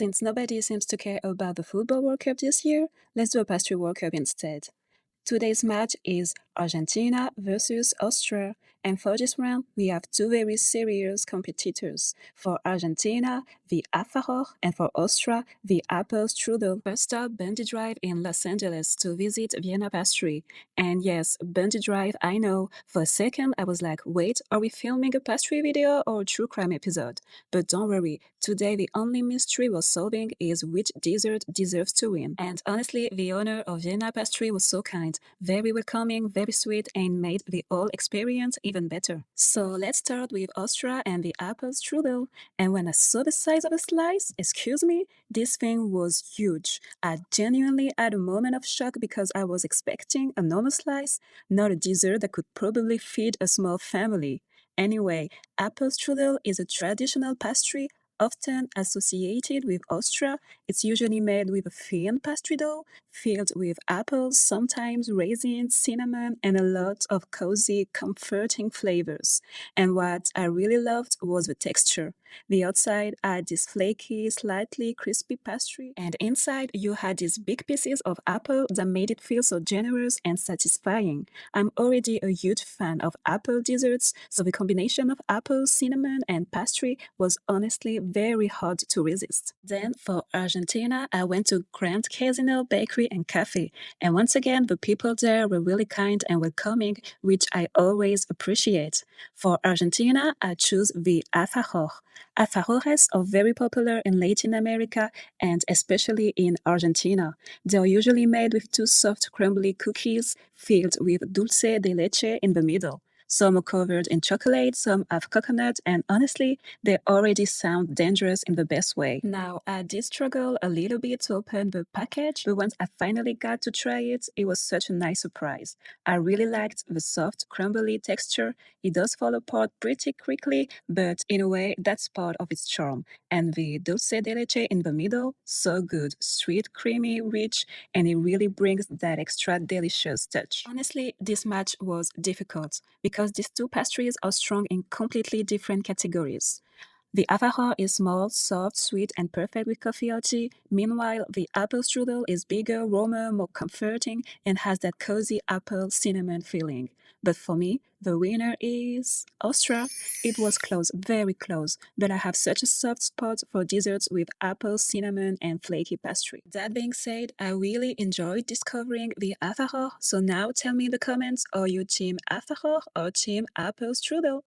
Since nobody seems to care about the Football World Cup this year, let's do a Pastry World Cup instead. Today's match is Argentina versus Austria, and for this round, we have two very serious competitors. For Argentina, the Alfajor, and for Austria, the Apple Strudel. First stop, Bundy Drive in Los Angeles to visit Vienna pastry. And yes, Bundy Drive, I know. For a second, I was like, wait, are we filming a pastry video or a true crime episode? But don't worry, today the only mystery we're solving is which dessert deserves to win. And honestly, the owner of Vienna pastry was so kind, very welcoming, very sweet, and made the whole experience even better. So let's start with Austria and the apple strudel. And when I saw the size of a slice, excuse me, this thing was huge. I genuinely had a moment of shock because I was expecting a normal slice, not a dessert that could probably feed a small family. Anyway, apple strudel is a traditional pastry often associated with Austria. It's usually made with a thin pastry dough filled with apples, sometimes raisins, cinnamon, and a lot of cozy, comforting flavors. And what I really loved was the texture. The outside had this flaky, slightly crispy pastry, and inside you had these big pieces of apple that made it feel so generous and satisfying. I'm already a huge fan of apple desserts, so the combination of apple, cinnamon, and pastry was honestly very hard to resist. Then for Argentina, I went to Grand Casino Bakery and Café, and once again, the people there were really kind and welcoming, which I always appreciate. For Argentina, I choose the Alfajor. Alfajores are very popular in Latin America and especially in Argentina. They are usually made with two soft crumbly cookies filled with dulce de leche in the middle. Some are covered in chocolate, some have coconut, and honestly, they already sound dangerous in the best way. Now, I did struggle a little bit to open the package, but once I finally got to try it, it was such a nice surprise. I really liked the soft, crumbly texture. It does fall apart pretty quickly, but in a way, that's part of its charm. And the dulce de leche in the middle, so good, sweet, creamy, rich, and it really brings that extra delicious touch. Honestly, this match was difficult because these two pastries are strong in completely different categories. The Alfajor is small, soft, sweet, and perfect with coffee or tea. Meanwhile, the apple strudel is bigger, warmer, more comforting, and has that cozy apple cinnamon feeling. But for me, the winner is Austria. It was close, very close, but I have such a soft spot for desserts with apple, cinnamon, and flaky pastry. That being said, I really enjoyed discovering the Alfajor, so now tell me in the comments, are you Team Alfajor or Team Apple Strudel?